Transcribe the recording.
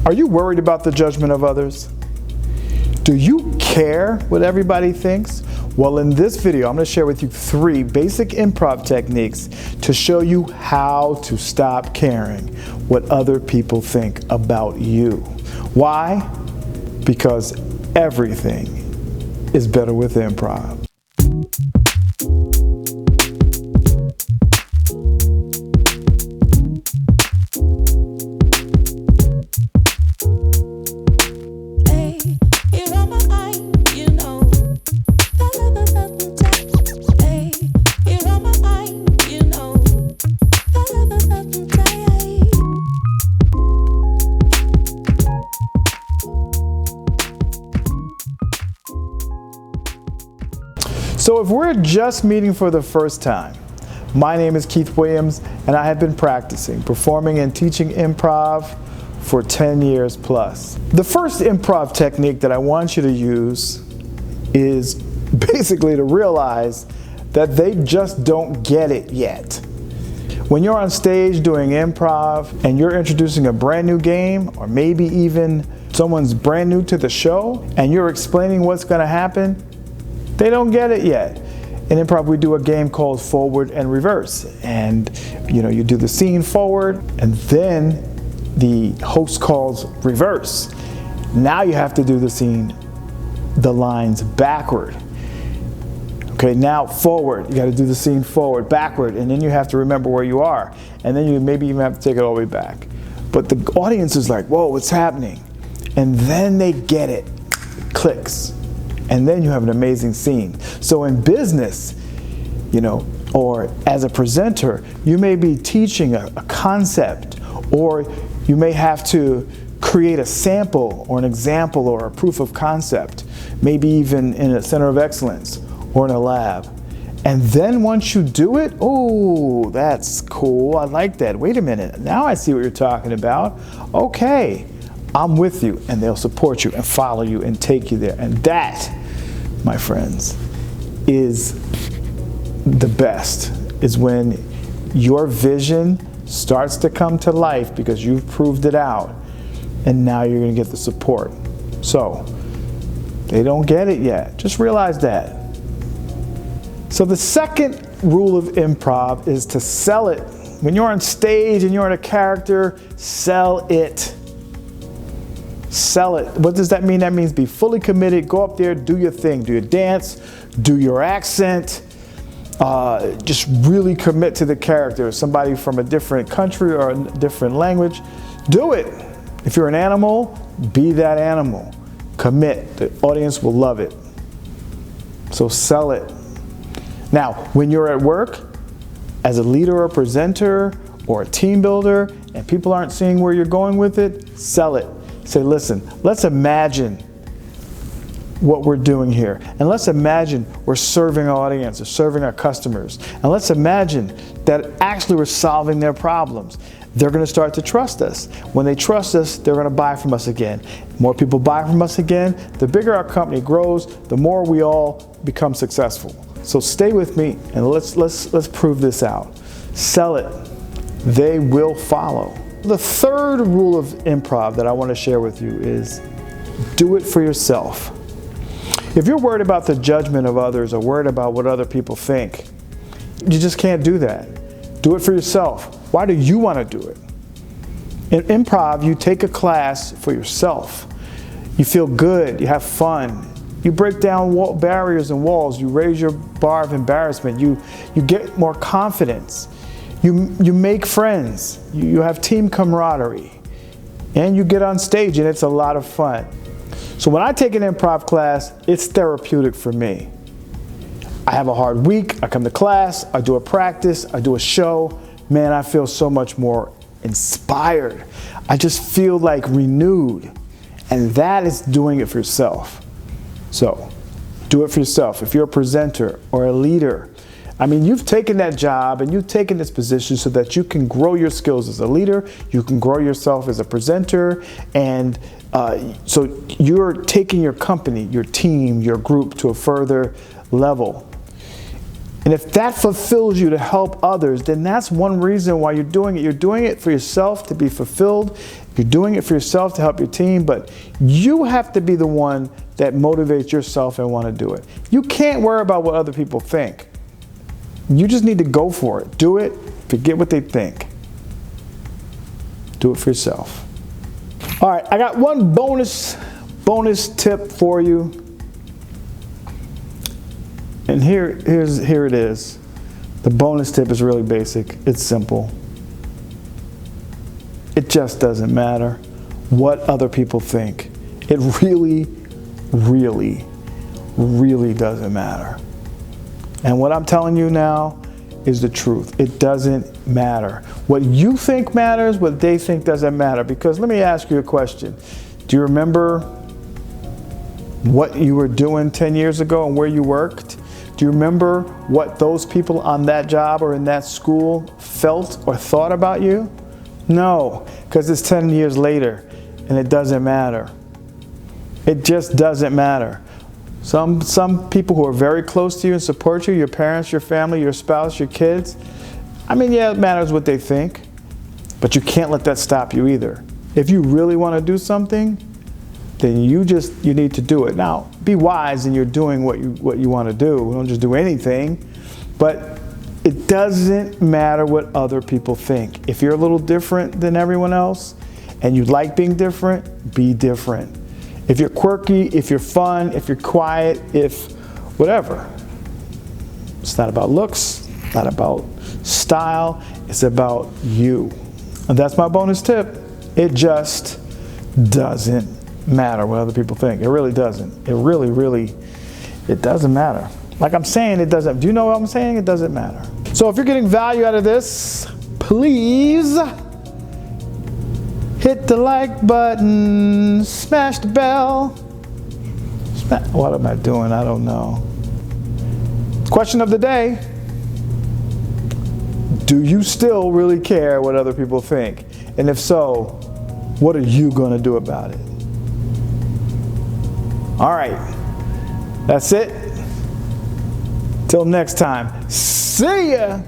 Are you worried about the judgment of others? Do you care what everybody thinks? Well, in this video, I'm going to share with you 3 basic improv techniques to show you how to stop caring what other people think about you. Why? Because everything is better with improv. So if we're just meeting for the first time, my name is Keith Williams, and I have been practicing, performing, and teaching improv for 10 years plus. The first improv technique that I want you to use is basically to realize that they just don't get it yet. When you're on stage doing improv and you're introducing a brand new game, or maybe even someone's brand new to the show, and you're explaining what's going to happen, they don't get it yet. In improv, we do a game called forward and reverse. And you do the scene forward, and then the host calls reverse. Now you have to do the lines backward. Okay, now forward, you got to do the scene forward, backward, and then you have to remember where you are. And then you maybe even have to take it all the way back. But the audience is like, whoa, what's happening? And then they get it. It clicks. And then you have an amazing scene. So in business, or as a presenter, you may be teaching a concept, or you may have to create a sample or an example or a proof of concept, maybe even in a center of excellence or in a lab. And then once you do it, oh, that's cool, I like that. Wait a minute, now I see what you're talking about. Okay, I'm with you, and they'll support you and follow you and take you there. And that, my friends, is the best, is when your vision starts to come to life because you've proved it out, and now you're going to get the support. So, they don't get it yet. Just realize that. So the second rule of improv is to sell it. When you're on stage and you're in a character, sell it. Sell it. What does that mean? That means be fully committed. Go up there, do your thing. Do your dance, do your accent. Just really commit to the character. Somebody from a different country or a different language, do it. If you're an animal, be that animal. Commit. The audience will love it. So sell it. Now, when you're at work, as a leader or presenter or a team builder, and people aren't seeing where you're going with it, sell it. Say, listen, let's imagine what we're doing here. And let's imagine we're serving our audience, or serving our customers. And let's imagine that actually we're solving their problems. They're going to start to trust us. When they trust us, they're going to buy from us again. More people buy from us again, the bigger our company grows, the more we all become successful. So stay with me and let's prove this out. Sell it. They will follow. The third rule of improv that I want to share with you is do it for yourself. If you're worried about the judgment of others or worried about what other people think, you just can't do that. Do it for yourself. Why do you want to do it? In improv, you take a class for yourself. You feel good, you have fun. You break down barriers and walls. You raise your bar of embarrassment. You get more confidence. You make friends. You have team camaraderie. And you get on stage, and it's a lot of fun. So when I take an improv class, it's therapeutic for me. I have a hard week. I come to class. I do a practice. I do a show. Man, I feel so much more inspired. I just feel like renewed. And that is doing it for yourself. So, do it for yourself. If you're a presenter or a leader, I mean, you've taken that job and you've taken this position so that you can grow your skills as a leader, you can grow yourself as a presenter, and so you're taking your company, your team, your group to a further level. And if that fulfills you to help others, then that's one reason why you're doing it. You're doing it for yourself to be fulfilled. You're doing it for yourself to help your team, but you have to be the one that motivates yourself and want to do it. You can't worry about what other people think. You just need to go for it. Do it. Forget what they think. Do it for yourself. All right, I got one bonus tip for you. And here it is. The bonus tip is really basic. It's simple. It just doesn't matter what other people think. It really, really, really doesn't matter. And what I'm telling you now is the truth. It doesn't matter. What you think matters, what they think doesn't matter. Because let me ask you a question. Do you remember what you were doing 10 years ago and where you worked? Do you remember what those people on that job or in that school felt or thought about you? No, because it's 10 years later and it doesn't matter. It just doesn't matter. Some people who are very close to you and support you, your parents, your family, your spouse, your kids, I mean, yeah, it matters what they think, but you can't let that stop you either. If you really want to do something, then you need to do it. Now, be wise in you're doing what you want to do. Don't just do anything. But it doesn't matter what other people think. If you're a little different than everyone else and you like being different, be different. If you're quirky, if you're fun, if you're quiet, if whatever. It's not about looks, not about style, it's about you. And that's my bonus tip. It just doesn't matter what other people think. It really doesn't. It really, really, it doesn't matter. Like I'm saying, it doesn't. Do you know what I'm saying? It doesn't matter. So if you're getting value out of this, please hit the like button, smash the bell. What am I doing? I don't know. Question of the day. Do you still really care what other people think? And if so, what are you going to do about it? All right, that's it. Till next time, see ya.